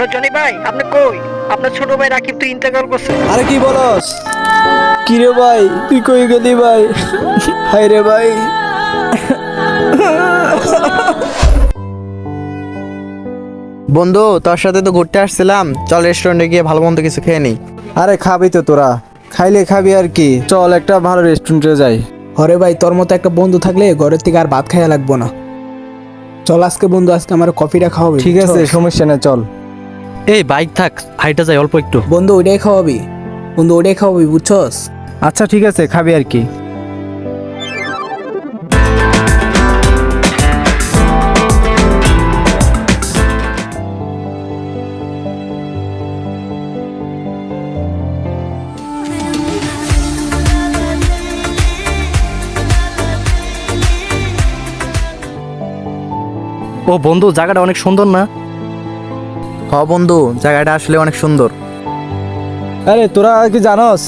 Hello Johnny ভাই, আপনি কই? আপনার ছোট ভাই রাকিব তো ইন্তেকাল করছে। আরে কি বলস? কি রে ভাই, তুই কই গেলি ভাই? হায় রে ভাই। বন্ধু, তোর সাথে তো ঘুরতে আসছিলাম, চল রেস্টুরেন্টে গিয়ে ভালো মন্দ কিছু খেয়ে নি। আরে খাবি তো তোরা, খাইলে খাবি আর কি। চল একটা ভালো রেস্টুরেন্টে যাই। হরে ভাই, তোর মতো একটা বন্ধু থাকলে ঘরের থেকে আর ভাত খাইয়া লাগবো না। চল আজকে বন্ধু, আজকে আমার কফিটা খাওয়াবি। ঠিক আছে, সমস্যা নেই, চল। এই বাইক থাক, হাইটা যাই অল্প একটু। বন্ধু ওইটাই খাওয়াবি, বন্ধু ওইটাই খাওয়াবি, বুঝছস? আচ্ছা ঠিক আছে, খাবি আর কি। ও বন্ধু, জায়গাটা অনেক সুন্দর না? হ বন্ধু, জায়গাটা আসলে অনেক সুন্দর। আরে তোরা কি জানস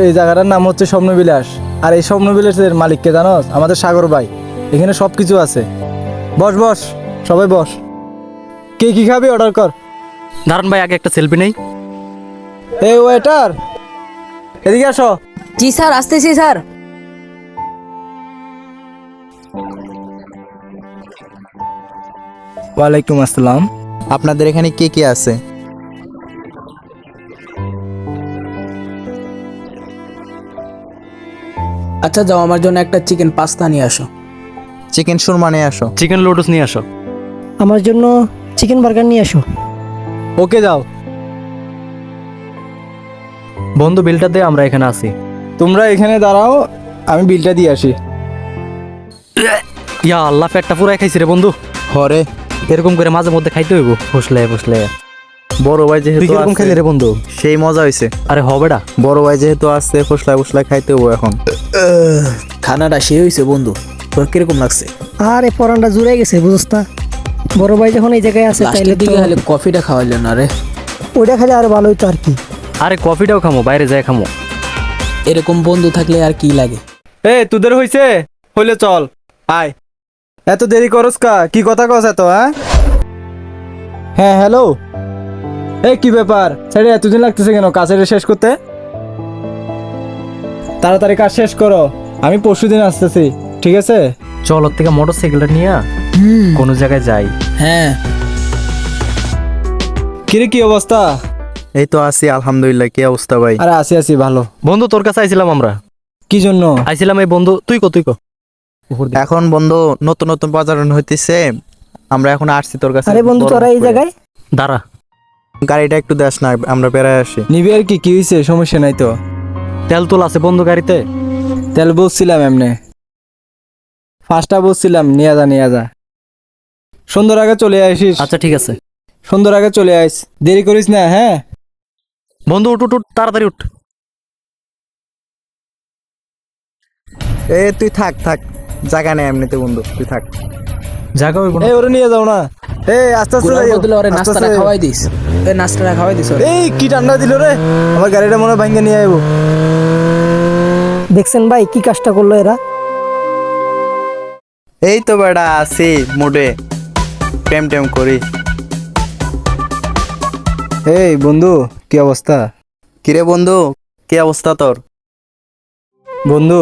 এই জায়গাটার নাম হচ্ছে স্বপ্নবিলাস। আর এই স্বপ্নবিলাসের মালিককে জানস? আমাদের সাগর ভাই। এখানে সব কিছু আছে। বস বস, সবাই বস। কে কি খাবি অর্ডার কর। দারুন ভাই, আগে একটা সেলফি নেই। এই ওয়েটার, এদিকে আসো। জি স্যার, আসতেছি স্যার। ওয়ালাইকুম আসসালাম। আপনাদের এখানে কে কে আছে? আচ্ছা যাও, আমার জন্য একটা চিকেন পাস্তা নিয়ে আসো। চিকেন সুরমা নিয়ে আসো। চিকেন লোটস নিয়ে আসো। আমার জন্য চিকেন বার্গার নিয়ে আসো। ওকে যাও। বন্ধু বিলটা দে, আমরা এখানে আছি। তোমরা এখানে দাঁড়াও, আমি বিলটা দিয়ে আসি। ইয়া আল্লাহ, পেটটা পুরাই খাইছি রে বন্ধু। হরে, এরকম করে মাঝে মধ্যে খাইতে হইব, ফুসলে ফুসলে। বড় ভাই তুই যেহেতু কিরকম আছে, খাইলি রে বন্ধু? সেই মজা হয়েছে। আরে হবেডা। বড় ভাই যেহেতু আসছে, ফুসলায় ফুসলায় খাইতে হবো এখন। খানাটা সে হয়েছে বন্ধু, তোর কিরকম লাগছে? আরে পরানটা জুড়ে গেছে, বুঝছ না? বড় ভাই যখন এই জায়গায় আছে তাইলে লাস্টের দিকে খালি কফিটা খাওয়াইল না রে। ওইটা খালি আরো ভালো হইতো আর কি। আরে কফিটাও খামো, বাইরে যাই খামো। এরকম বন্ধু থাকলে আর কি লাগে। তোদের হইছে? হইলে চল আয়। এত দেরি করস কা? কি কথা কস এত? হ্যাঁ হ্যালো। কি ব্যাপার? স্যারে এতদিন লাগতেছে কেন কাজের শেষ করতে? তাড়াতাড়ি কাজ শেষ করো, আমি পরশুদিন আসতেছি, ঠিক আছে? চল ওর থেকে মোটর সাইকেলটা নিয়ে কোনো জায়গায় যাই। হ্যাঁ, কিরে কি অবস্থা? এই তো আছি আলহামদুলিল্লাহ। কি অবস্থা ভাই? আরে আসি আসি, ভালো। বন্ধু তোর কাছে আইছিলাম আমরা। কি জন্য আইছিলাম এই বন্ধু, তুই কো। এখন বন্ধু নতুন নতুন প্রচারণ হইতেছে, আমরা এখন আসছি তোর কাছে। আরে বন্ধু, তোরা এই জায়গায় দাঁড়া। গাড়িটা একটু দেস না, আমরা বেড়ায় আসি। নিবি আর কি? কি হয়েছে? সমস্যা নাই তো? তেল তোল আছে বন্ধু গাড়িতে? তেল বসছিলাম এমনি, ফার্স্টটা বসছিলাম। নিয়ে যা সুন্দর আগে চলে আসিস। আচ্ছা ঠিক আছে সুন্দর আগে চলে আইস, দেরি করিস না। হ্যাঁ বন্ধু, উঠ উঠ উঠ, তাড়াতাড়ি উঠ। তুই থাক থাক, জায়গা নেই এমনিতে বন্ধু, তুই থাক। জায়গা হইব না। ওরে নিয়ে যাও না। আস্তে আস্তে ঘোরার যাইও, বদলে ওরে আস্তে নাস্তাটা আস্তে। খাওয়াই দিস। নাস্তাটা খাওয়াই দিস ওরে। কি ঠান্ডা দিল রে, আমার গাড়িটা মনে হয় ভাঙ্গে নিয়ে আইবো। দেখছেন ভাই কি কাজটা করলো এরা? এই তো বেড়া আছি মুডে, টেম টেম করি। বন্ধু কি অবস্থা? কিরে বন্ধু, কি অবস্থা তোর? বন্ধু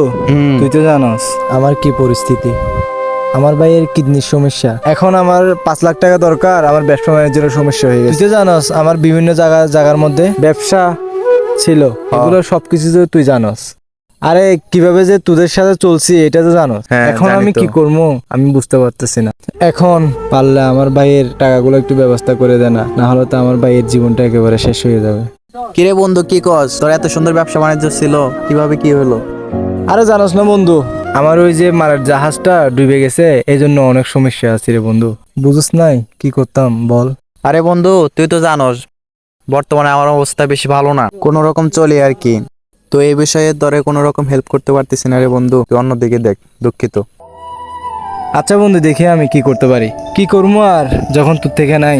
তুই তো জানোস আমার কি পরিস্থিতি। আমার ভাইয়ের কিডনির সমস্যা, এখন আমার 5 লাখ টাকা দরকার। আমার ব্যবসা বাণিজ্যের সমস্যা হয়ে গেছে। তুই তো জানোস আমার বিভিন্ন জায়গার মধ্যে ব্যবসা ছিল, এগুলো সবকিছু তো তুই জানোস। আরে কিভাবে যে তোদের সাথে চলছি এটা তো জানোস। হ্যাঁ, এখন জানি আমি তো। কি করবো আমি বুঝতে পারতেছি না। এখন পারলে আমার ভাইয়ের টাকাগুলো একটু ব্যবস্থা করে দে না, না হলে তো আমার ভাইয়ের জীবনটা একেবারে শেষ হয়ে যাবে। কিরে বন্ধু, কি কস? তোর এত সুন্দর ব্যবসা বাণিজ্য ছিল, কিভাবে কি হলো? আরে জানোস না বন্ধু, আমার ওই যে মারার জাহাজটা ডুবে গেছে, এই জন্য অনেক সমস্যা আছে রে বন্ধু। বুঝছ নাই কি করতাম বল? আরে বন্ধু, তুই তো জানোস বর্তমানে আমার অবস্থা বেশি ভালো না, কোনো রকম চলে আর কি। তো এই বিষয়ে ধরে কোনো রকম হেল্প করতে পারতেছি না রে বন্ধু, তুই অন্যদিকে দেখ। দুঃখিত। আচ্ছা বন্ধু, দেখি আমি কি করতে পারি। কি করবো আর যখন তোর থেকে নাই।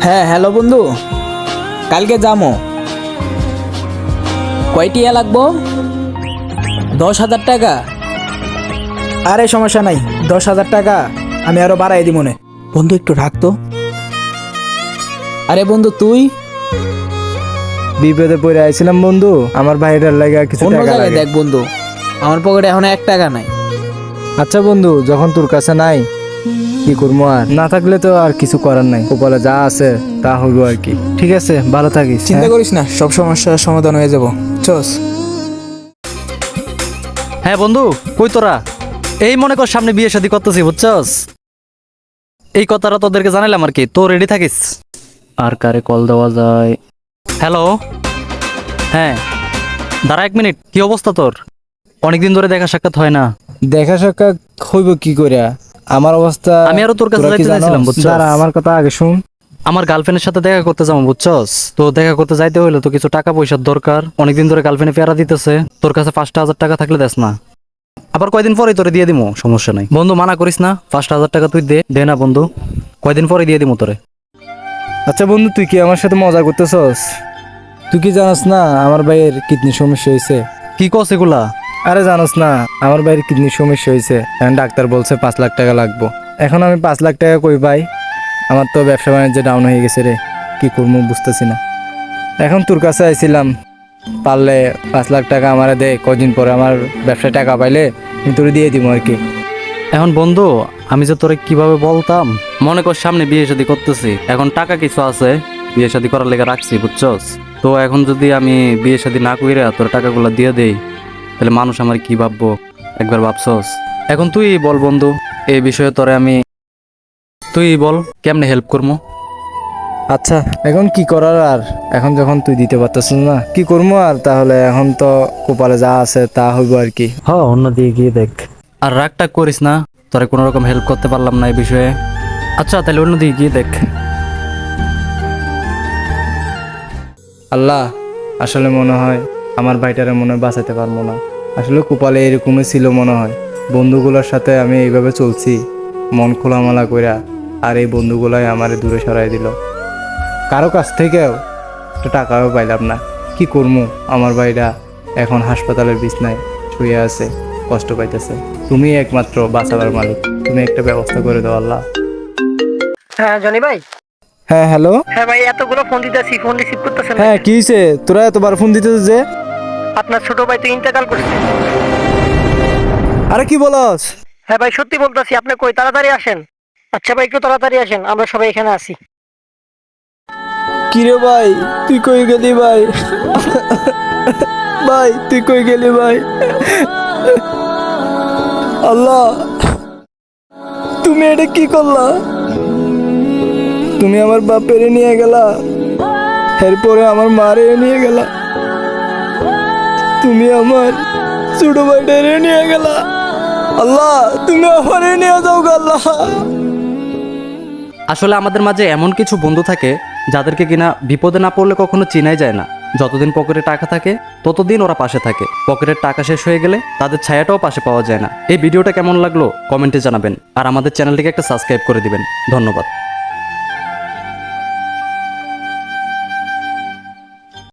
হ্যাঁ হ্যালো বন্ধু, কালকে যামো। কয়টিয়া লাগবো? 10,000 টাকা? আরে সমস্যা নাই, 10,000 টাকা আমি আরো বাড়াই দিব মনে। বন্ধু একটু রাখতো। আরে বন্ধু তুই বিপদে পড়ে আইছিলাম বন্ধু, আমার ভাইটার লাগা কিছু অন্য টাকা জায়গায় লাগে। দেখ বন্ধু, আমার পকেটে এখন 1 টাকা নাই। আচ্ছা বন্ধু, যখন তোর কাছে নাই কি করবো, আর না থাকলে তো আর কিছু করার নাই, কপালে যা আছে তা হইব আর কি। ঠিক আছে, ভালো থাকিস। চিন্তা হ্যাঁ? করিস না, সব সমস্যার সমাধান হয়ে যাব। চস। হ্যাঁ বন্ধু, কই তোরা? এই মনে কর সামনে বিয়ে শাদী করতেছি, বুঝছস? এই কথাটা তোদেরকে জানাইলাম আর কি, তো রেডি থাকিস। আর কারে কল দেওয়া যায়? হ্যালো, হ্যাঁ দাঁড়া 1 মিনিট। কি অবস্থা তোর? অনেকদিন ধরে দেখা সাক্ষাৎ হয় না। দেখা সাক্ষাৎ হইব কি করে? আমার অবস্থা আমি আরো তোর কাছে তোরা কি যাইতে জানোস? চাইছিলাম, বুঝছস? দাঁড়া, আমার কথা আগে শুন। আমার গার্লফ্রেন্ডের সাথে দেখা করতে যাবো, বুঝছস? তো দেখা করতে যাইতে হইলে তো কিছু টাকা পয়সার দরকার। অনেকদিন ধরে গার্লফ্রেন্ডে পেয়ারা দিতেছে। তোর কাছে 5,000 টাকা থাকলে দেস না? আবার কয়দিন পরে তোরে দিয়ে দিমু, সমস্যা নাই। বন্ধু মানা করিস না, 5,000 টাকা তুই দে না বন্ধু, কয়দিন পরে দিয়ে দিমু তোরে। আচ্ছা বন্ধু, তুই কি আমার সাথে মজা করতেছস? তুই কি জানোস না আমার ভাইয়ের কিডনি সমস্যা হয়েছে? কি কস এগুলা? আরে জানোস না আমার ভাইয়ের কিডনির সমস্যা হয়েছে, এখন ডাক্তার বলছে 5 লাখ টাকা লাগবো। এখন আমি 5 লাখ টাকা কই পাই? আমার তো ব্যবসা বাণিজ্য ডাউন হয়ে গেছে রে, কি করবো বুঝতেছি না। এখন তোর কাছে আইছিলাম, পারলে 5 লাখ টাকা আমারে দে, কদিন পরে আমার ব্যবসায় টাকা পাইলে আমি তোরে দিয়ে দিব আর কি। এখন বন্ধু আমি যে তোরে কিভাবে বলতাম, মনে কর সামনে বিয়ে শাদী করতেছি, এখন টাকা কিছু আছে, বিয়ে শাদী করার লেগে রাখছি, বুঝছস? তো এখন যদি আমি বিয়ে শাদী না কইরা তোর টাকাগুলো দিয়ে দেই, তাহলে মানুষ আমার কি ভাববো, একবার ভাবছস? এখন তুই বল বন্ধু, এই বিষয়ে তোরে আমি, তুই বল কেমনে হেল্প করবো? আচ্ছা এখন কি করার, আর এখন যখন তুই দিতে পারতেছিস না কি করবো আর, তাহলে এখন তো কপালে যা আছে তা হইব আর কি। হ্যাঁ, অন্য দিকে গিয়ে দেখ। আর রাগটা করিস না, তোরে কোনো রকম হেল্প করতে পারলাম না এই বিষয়ে। আচ্ছা তাহলে অন্য দিকে গিয়ে দেখ। আল্লাহ, আসলে মনে হয় আমার ভাইটারে মনে হয় বাঁচাতে পারবো না। আসলে কপালে এরকমই ছিল মনে হয়। বন্ধুগুলোর সাথে আমি এইভাবে চলছি মন খোলামেলা কইরা, আর এই বন্ধুগুলাই আমারে দূরে সরাই দিল। কারো কাছ থেকেও একটা টাকাও পাইলাম না। কি করবো, আমার ভাইরা এখন হাসপাতালের বিছনায় শুয়ে আছে, কষ্ট পাইতেছে। তুমি একমাত্র বাঁচাবার মালিক, তুমি একটা ব্যবস্থা করে দাও আল্লাহ। হ্যাঁ জনি ভাই। হ্যাঁ হ্যালো। হ্যাঁ ভাই, এতগুলো ফোন দিতেছি, ফোন রিসিভ করতেছেন না। হ্যাঁ কি হয়েছে, তোরা এতবার ফোন দিতেছিস যে? আপনার ছোট ভাই তো ইন্তেকাল করছে। আরে কি বলস? হ্যাঁ ভাই, সত্যি বলতেছি। আপনি কই, তাড়াতাড়ি আসেন। আচ্ছা ভাই, একটু তাড়াতাড়ি আসেন, আমরা সবাই এখানে আছি। কিরে ভাই, তুই কই গেলি ভাই? ভাই তুই কই গেলি ভাই? আল্লাহ, তুমি এটা কি করলা? তুমি আমার বাপেরে নিয়ে গেলা, এরপরে আমার মারে নিয়ে গেলা, তুমি আমার ছোট ভাইটারে নিয়ে গেলা। আল্লাহ, তুমি আমারে নিয়ে যাও গো আল্লাহ। আসলে আমাদের মাঝে এমন কিছু বন্ধু থাকে যাদেরকে কিনা বিপদে না পড়লে কখনো চিনাই যায় না। যতদিন পকেটে টাকা থাকে ততদিন ওরা পাশে থাকে, পকেটের টাকা শেষ হয়ে গেলে তাদের ছায়াটাও পাশে পাওয়া যায় না। এই ভিডিওটা কেমন লাগলো কমেন্টে জানাবেন, আর আমাদের চ্যানেলটিকে একটা সাবস্ক্রাইব করে দিবেন। ধন্যবাদ।